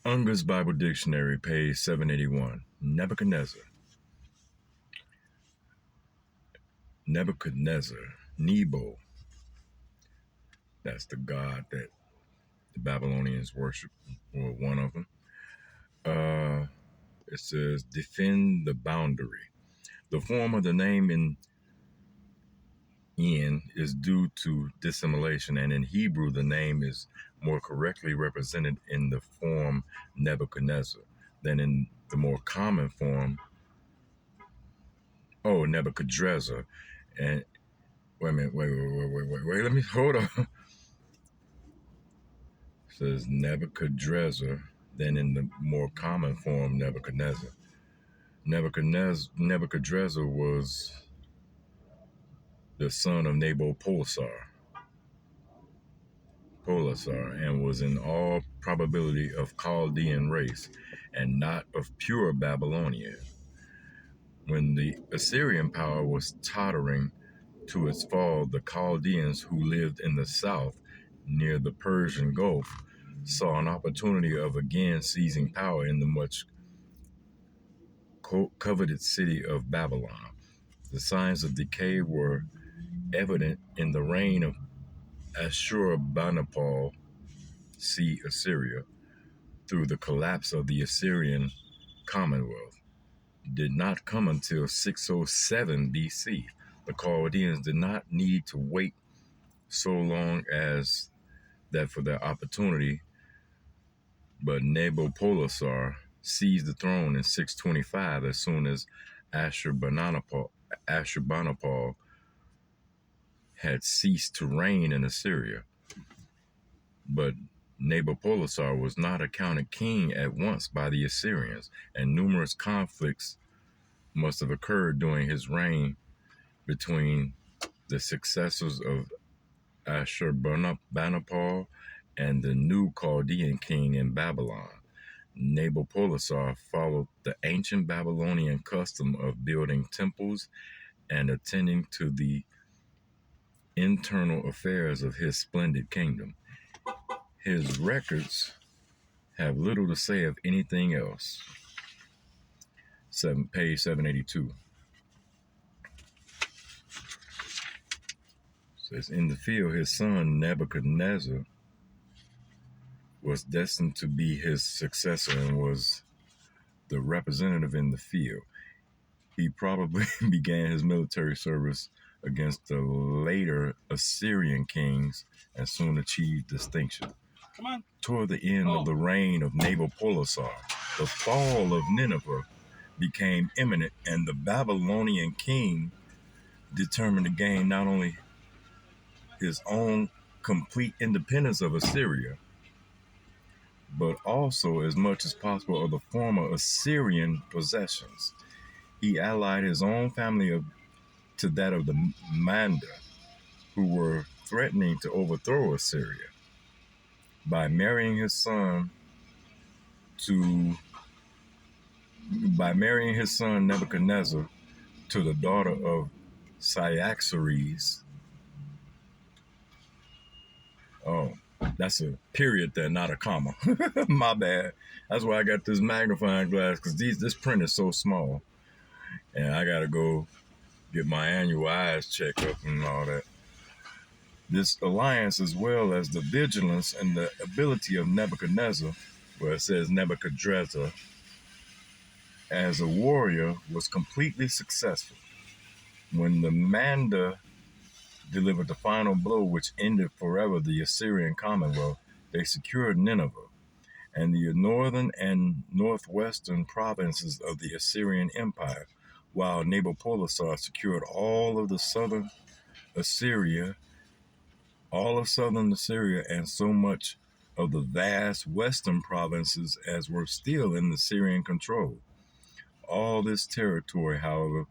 Unger's Bible Dictionary, page 781. Nebuchadnezzar. Nebuchadnezzar. Nebo. That's the god that the Babylonians worship, or one of them. It says, defend the boundary. The form of the name in is due to dissimulation, and in Hebrew, the name is more correctly represented in the form Nebuchadnezzar than in the more common form, Nebuchadnezzar. And wait a minute, wait, let me hold on. It says Nebuchadnezzar, then in the more common form, Nebuchadnezzar. Nebuchadnezzar was the son of Nabopolassar, and was in all probability of Chaldean race and not of pure Babylonian. When the Assyrian power was tottering to its fall, the Chaldeans who lived in the south near the Persian Gulf saw an opportunity of again seizing power in the much coveted city of Babylon. The signs of decay were evident in the reign of Ashurbanipal, see Assyria, through the collapse of the Assyrian Commonwealth. Did not come until 607 BC. The Chaldeans did not need to wait so long as that for their opportunity, but Nabopolassar seized the throne in 625 as soon as Ashurbanipal had ceased to reign in Assyria. But Nabopolassar was not accounted king at once by the Assyrians, and numerous conflicts must have occurred during his reign between the successors of Ashurbanipal and the new Chaldean king in Babylon. Nabopolassar followed the ancient Babylonian custom of building temples and attending to the internal affairs of his splendid kingdom. His records have little to say of anything else. Page 782. Says, in the field, his son Nebuchadnezzar was destined to be his successor and was the representative in the field. He probably began his military service against the later Assyrian kings and soon achieved distinction. Toward the end of the reign of Nabopolassar, the fall of Nineveh became imminent, and the Babylonian king determined to gain not only his own complete independence of Assyria, but also as much as possible of the former Assyrian possessions. He allied his own family to that of the Manda, who were threatening to overthrow Assyria, by marrying his son Nebuchadnezzar to the daughter of Cyaxares. Oh, that's a period there, not a comma. My bad. That's why I got this magnifying glass, because this print is so small. And I got to go get my annual eyes checked up and all that. This alliance, as well as the vigilance and the ability of Nebuchadnezzar, where it says Nebuchadnezzar, as a warrior, was completely successful. When the Manda delivered the final blow which ended forever the Assyrian Commonwealth, they secured Nineveh and the northern and northwestern provinces of the Assyrian Empire, while Nabopolassar secured all of southern Assyria, and so much of the vast western provinces as were still in Assyrian control. All this territory, however,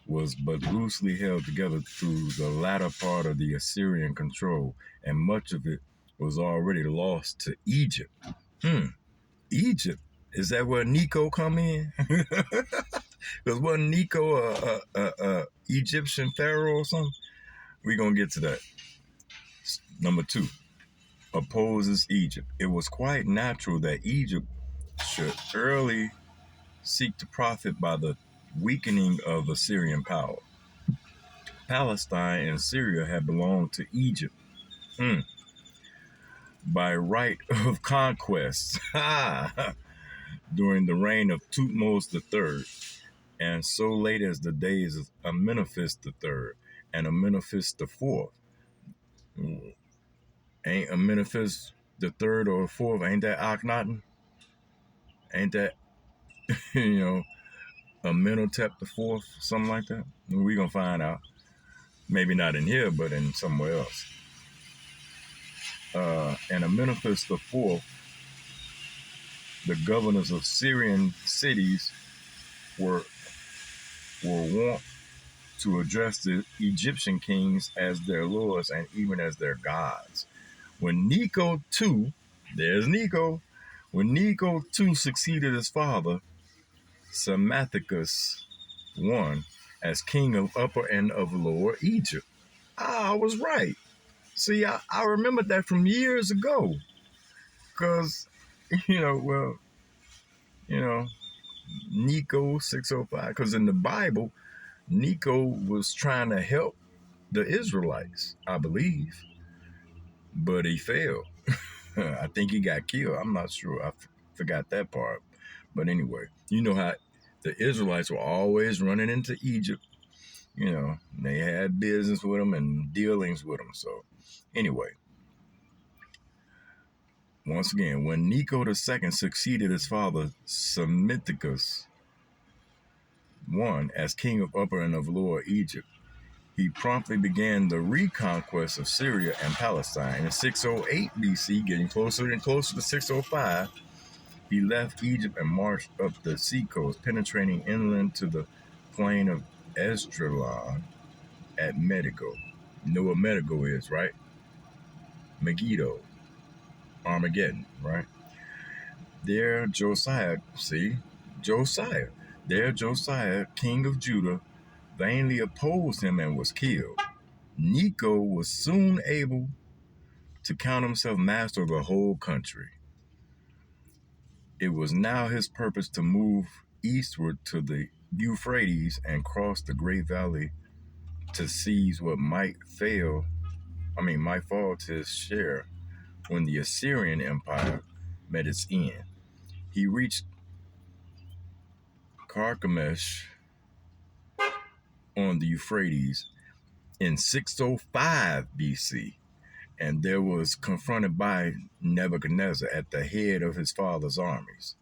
was but loosely held together through the latter part of the Assyrian control, and much of it was already lost to Egypt. Egypt? Is that where Necho come in? Because wasn't Necho a Egyptian pharaoh or something? We're going to get to that. Number 2, opposes Egypt. It was quite natural that Egypt should early seek to profit by the weakening of Assyrian power. Palestine and Syria had belonged to Egypt by right of conquest during the reign of Thutmose III, and so late as the days of Amenophis III and Amenophis IV. Ain't Amenophis the third or fourth? Ain't that Akhenaten? Ain't that Amenhotep the fourth, something like that? We gonna find out. Maybe not in here, but in somewhere else. And Amenophis the fourth, the governors of Syrian cities were wont to address the Egyptian kings as their lords and even as their gods. When Necho II, there's Necho, when Necho II succeeded his father, Psammethicus I, as king of Upper and of Lower Egypt. I was right. See, I remembered that from years ago. Because, Necho 605, because in the Bible, Necho was trying to help the Israelites, I believe, but he failed. I think he got killed. I'm not sure. I forgot that part. But anyway, you know how the Israelites were always running into Egypt. They had business with them and dealings with them. So anyway, once again, when Necho II succeeded his father Psammethicus I as king of Upper and of Lower Egypt, he promptly began the reconquest of Syria and Palestine. In 608 BC, getting closer and closer to 605, he left Egypt and marched up the seacoast, penetrating inland to the plain of Esdraelon at Megiddo. You know what Megiddo is, right? Megiddo. Armageddon, right? There Josiah, king of Judah, vainly opposed him and was killed. Necho was soon able to count himself master of the whole country. It was now his purpose to move eastward to the Euphrates and cross the great valley to seize what might fall to his share when the Assyrian Empire met its end. He reached Carchemish on the Euphrates in 605 BC, and there was confronted by Nebuchadnezzar at the head of his father's armies.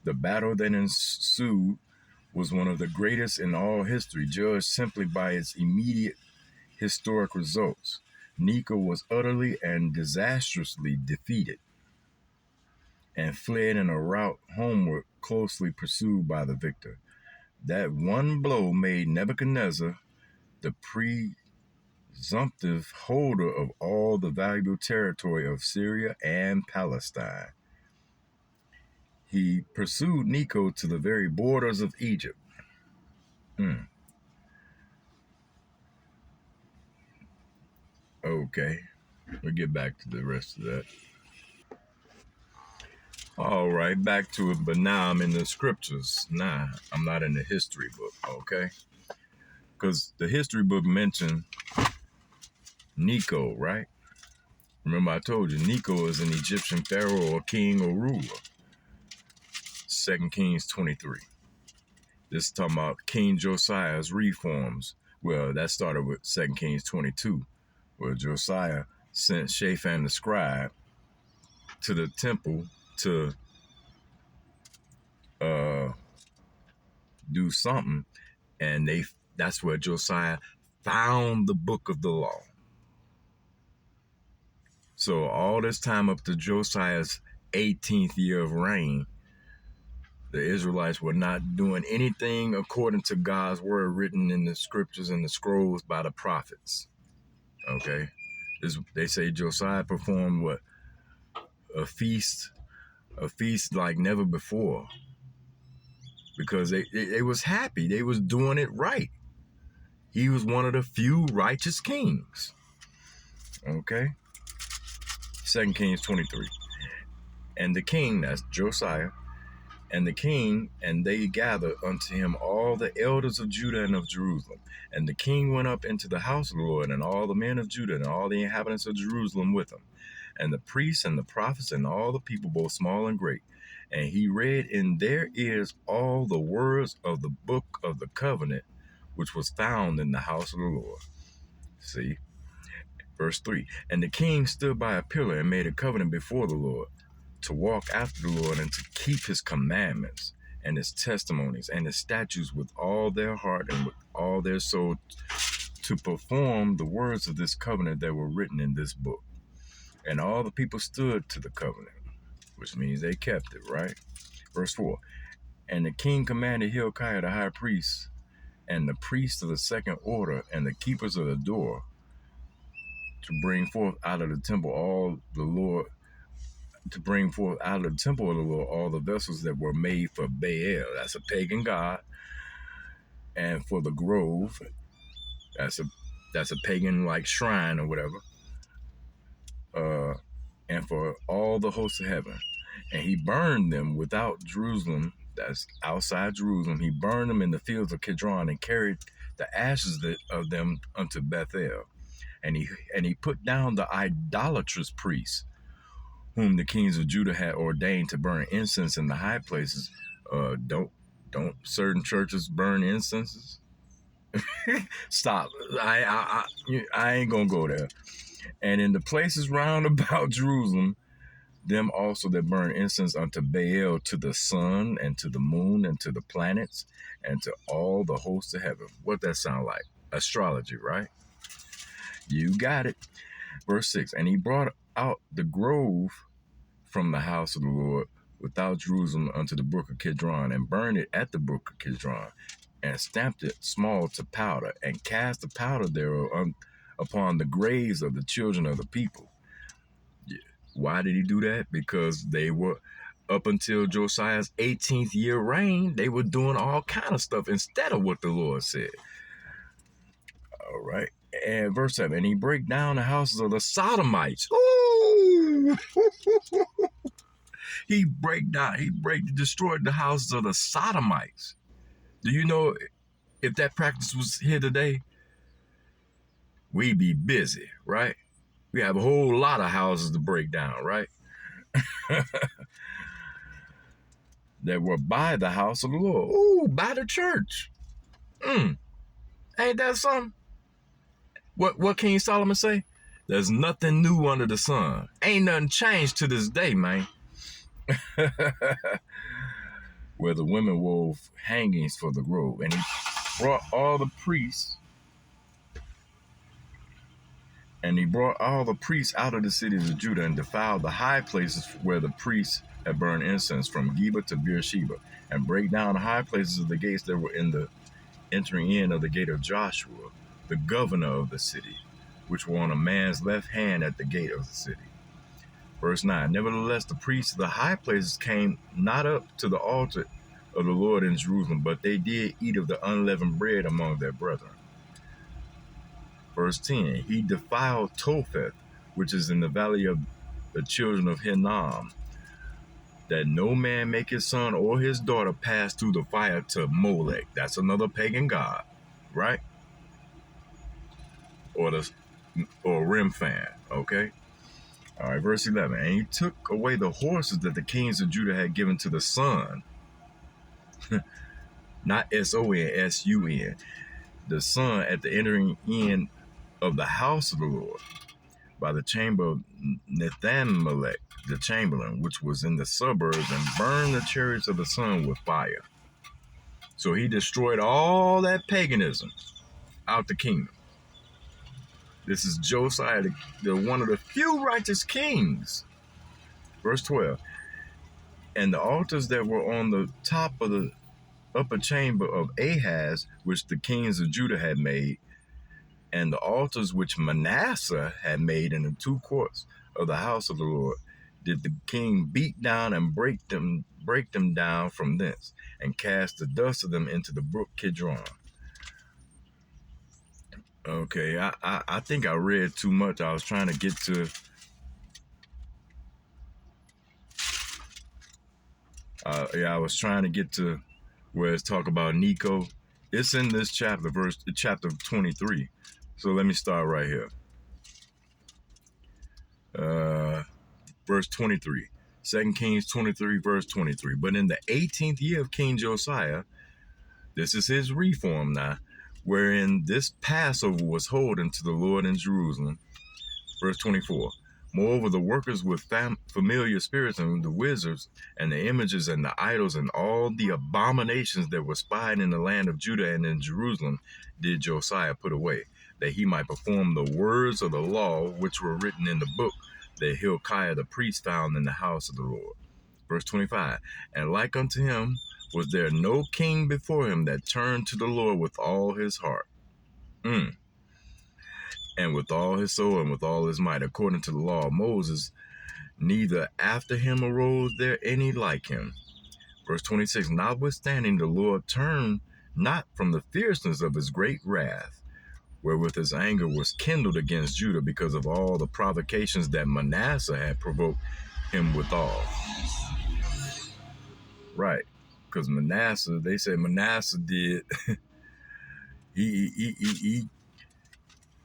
The battle that ensued was one of the greatest in all history, judged simply by its immediate historic results. Necho was utterly and disastrously defeated and fled in a rout homeward, closely pursued by the victor. That one blow made Nebuchadnezzar the presumptive holder of all the valuable territory of Syria and Palestine. He pursued Necho to the very borders of Egypt. Okay, we'll get back to the rest of that. All right, back to it, but now I'm in the scriptures. Nah, I'm not in the history book, okay? Because the history book mentioned Necho, right? Remember I told you, Necho is an Egyptian pharaoh or king or ruler. 2 Kings 23. This is talking about King Josiah's reforms. Well, that started with 2 Kings 22, where Josiah sent Shaphan the scribe to the temple to do something, and that's where Josiah found the book of the law. So all this time up to Josiah's 18th year of reign, the Israelites were not doing anything according to God's word written in the scriptures and the scrolls by the prophets. Okay? They say Josiah performed what? A feast like never before. Because they was happy. They was doing it right. He was one of the few righteous kings. Okay? 2 Kings 23. And the king, that's Josiah, And the king, and they gathered unto him all the elders of Judah and of Jerusalem. And the king went up into the house of the Lord, and all the men of Judah and all the inhabitants of Jerusalem with him, and the priests and the prophets and all the people, both small and great. And he read in their ears all the words of the book of the covenant, which was found in the house of the Lord. See? Verse 3. And the king stood by a pillar and made a covenant before the Lord, to walk after the Lord and to keep his commandments and his testimonies and his statutes with all their heart and with all their soul, to perform the words of this covenant that were written in this book. And all the people stood to the covenant, which means they kept it, right? Verse 4. And the king commanded Hilkiah the high priest and the priests of the second order and the keepers of the door to bring forth out of the temple all the Lord, to bring forth out of the temple of the Lord all the vessels that were made for Baal, that's a pagan god, and for the grove, that's a pagan like shrine or whatever, and for all the hosts of heaven. And he burned them without Jerusalem, that's outside Jerusalem. He burned them in the fields of Kidron and carried the ashes of them unto Bethel. And he put down the idolatrous priests, whom the kings of Judah had ordained to burn incense in the high places. Don't certain churches burn incenses? Stop. I ain't gonna go there. And in the places round about Jerusalem, them also that burn incense unto Baal, to the sun and to the moon and to the planets and to all the hosts of heaven. What that sound like? Astrology, right? You got it. Verse 6. And he brought out the grove from the house of the Lord without Jerusalem unto the brook of Kidron, and burned it at the brook of Kidron, and stamped it small to powder, and cast the powder thereof upon the graves of the children of the people. Why did he do that? Because they were, up until Josiah's 18th year reign, they were doing all kind of stuff instead of what the Lord said. All right. And verse 7, and he break down the houses of the Sodomites. Ooh! He destroyed the houses of the Sodomites. Do you know if that practice was here today, we'd be busy, right? We have a whole lot of houses to break down, right? That were by the house of the Lord. Ooh, by the church. Ain't that something? What King Solomon say? There's nothing new under the sun. Ain't nothing changed to this day, man. Where the women wove hangings for the grove. And he brought all the priests out of the cities of Judah and defiled the high places where the priests had burned incense, from Geba to Beersheba, and break down the high places of the gates that were in the entering in of the gate of Joshua, the governor of the city, which were on a man's left hand at the gate of the city. Verse 9, nevertheless, the priests of the high places came not up to the altar of the Lord in Jerusalem, but they did eat of the unleavened bread among their brethren. Verse 10, he defiled Topheth, which is in the valley of the children of Hinnom, that no man make his son or his daughter pass through the fire to Molech. That's another pagan god, right? Or Remphan, okay? All right, verse 11. And he took away the horses that the kings of Judah had given to the sun. Not S-O-N, S-U-N. The sun at the entering in of the house of the Lord, by the chamber of Nethanmelech, the chamberlain, which was in the suburbs, and burned the chariots of the sun with fire. So he destroyed all that paganism out the kingdom. This is Josiah, the one of the few righteous kings. Verse 12. And the altars that were on the top of the upper chamber of Ahaz, which the kings of Judah had made, and the altars which Manasseh had made in the two courts of the house of the Lord, did the king beat down and break them down from thence, and cast the dust of them into the brook Kidron. Okay, I think I read too much. I was trying to get to I was trying to get to where it's talk about Necho. It's in this chapter, chapter 23. So let me start right here. Verse 23. 2 Kings 23, verse 23. But in the 18th year of King Josiah, this is his reform now, wherein this Passover was holden to the Lord in Jerusalem. Verse 24. Moreover, the workers with familiar spirits and the wizards and the images and the idols and all the abominations that were spied in the land of Judah and in Jerusalem did Josiah put away, that he might perform the words of the law which were written in the book that Hilkiah the priest found in the house of the Lord. Verse 25. And like unto him was there no king before him that turned to the Lord with all his heart. And with all his soul and with all his might, according to the law of Moses, neither after him arose there any like him. Verse 26, notwithstanding the Lord turned not from the fierceness of his great wrath, wherewith his anger was kindled against Judah because of all the provocations that Manasseh had provoked him withal. Right, because Manasseh, they said Manasseh did,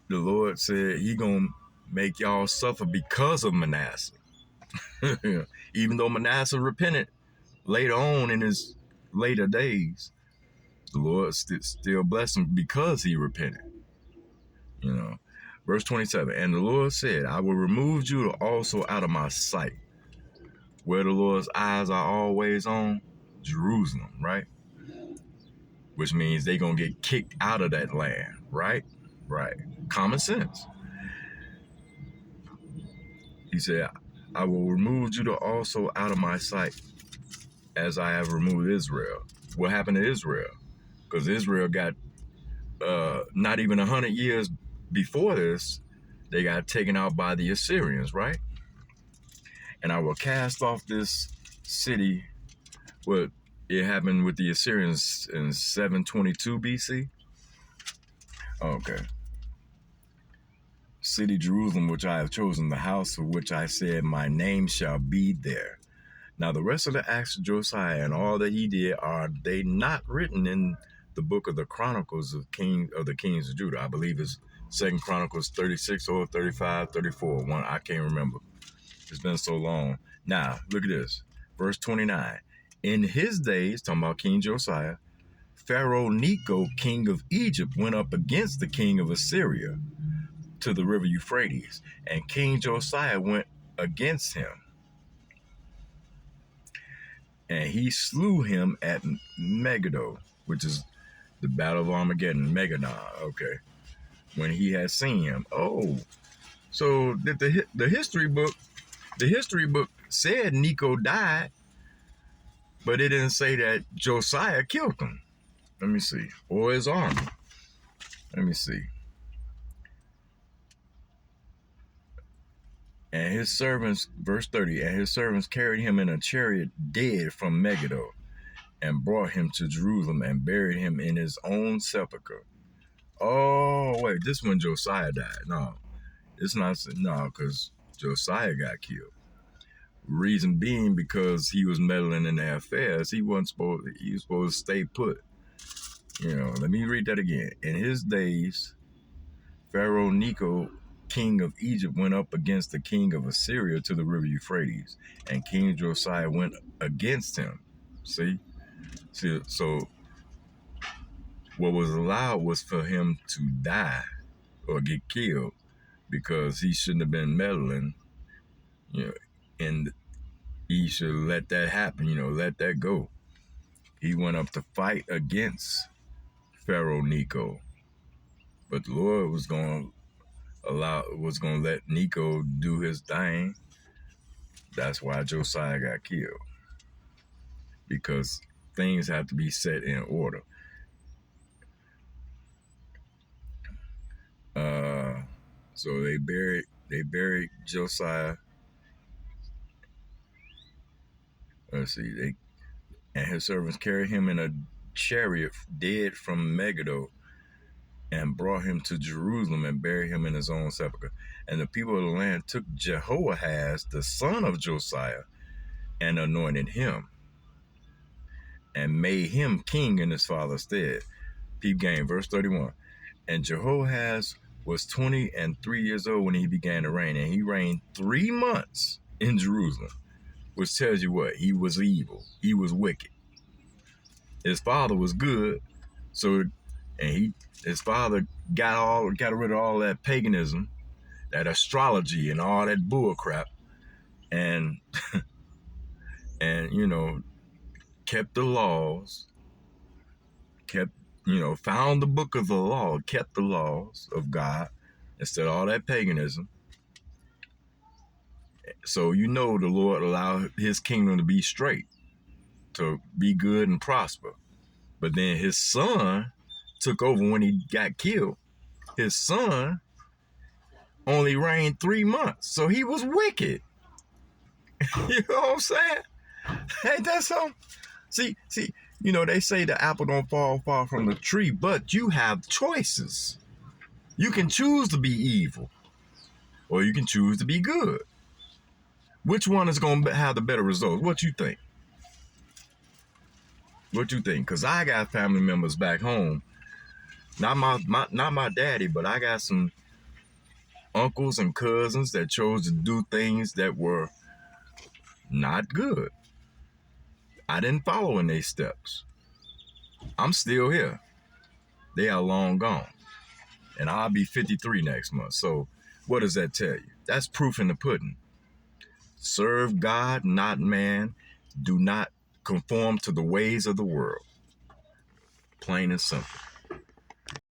the Lord said he gonna make y'all suffer because of Manasseh. Even though Manasseh repented later on in his later days, the Lord still blessed him because he repented. Verse 27, and the Lord said, I will remove Judah also out of my sight. Where the Lord's eyes are always on? Jerusalem, right? Which means they're going to get kicked out of that land, right? Right. Common sense. He said, I will remove Judah also out of my sight as I have removed Israel. What happened to Israel? Because Israel got not even 100 years before this, they got taken out by the Assyrians, right? And I will cast off this city. What it happened with the Assyrians in 722 BC. Okay. City Jerusalem, which I have chosen, the house of which I said, my name shall be there. Now the rest of the acts of Josiah and all that he did, are they not written in the book of the Chronicles of the kings of Judah? I believe it's 2 Chronicles 36 or 35, 34. One, I can't remember. It's been so long. Now, look at this. Verse 29. In his days, talking about King Josiah, Pharaoh Necho, king of Egypt, went up against the king of Assyria to the river Euphrates, and King Josiah went against him. And he slew him at Megiddo, which is the Battle of Armageddon, Megadon, okay, when he had seen him. Oh, so the history book said Necho died, but it didn't say that Josiah killed him. Let me see. Or his army. Let me see. And his servants, verse 30, and his servants carried him in a chariot dead from Megiddo, and brought him to Jerusalem and buried him in his own sepulchre. Oh, wait, this when Josiah died. No, it's not. No, because Josiah got killed. Reason being because he was meddling in their affairs. He was supposed to stay put. Let me read that again. In his days, Pharaoh Necho, king of Egypt, went up against the king of Assyria to the river Euphrates, and King Josiah went against him. See, so what was allowed was for him to die or get killed because he shouldn't have been meddling, and he should let that happen, let that go. He went up to fight against Pharaoh Necho, but the Lord was going to let Necho do his thing. That's why Josiah got killed, because things have to be set in order. So they buried Josiah. Let's see, and his servants carried him in a chariot dead from Megiddo, and brought him to Jerusalem and buried him in his own sepulchre. And the people of the land took Jehoahaz, the son of Josiah, and anointed him. and made him king in his father's stead. Peep game, verse 31. And Jehoahaz was 23 years old when he began to reign, and he reigned 3 months in Jerusalem, which tells you what? He was evil. He was wicked. His father was good, so his father got rid of all that paganism, that astrology, and all that bull crap, and kept the laws, found the book of the law, kept the laws of God instead of all that paganism. So the Lord allowed his kingdom to be straight, to be good and prosper. But then his son took over when he got killed. His son only reigned 3 months, so he was wicked. You know what I'm saying? Ain't that something? See, they say the apple don't fall far from the tree, but you have choices. You can choose to be evil, or you can choose to be good. Which one is going to have the better results? What you think? What you think? Because I got family members back home, not my daddy, but I got some uncles and cousins that chose to do things that were not good. I didn't follow in their steps. I'm still here. They are long gone. And I'll be 53 next month. So what does that tell you? That's proof in the pudding. Serve God, not man. Do not conform to the ways of the world. Plain and simple.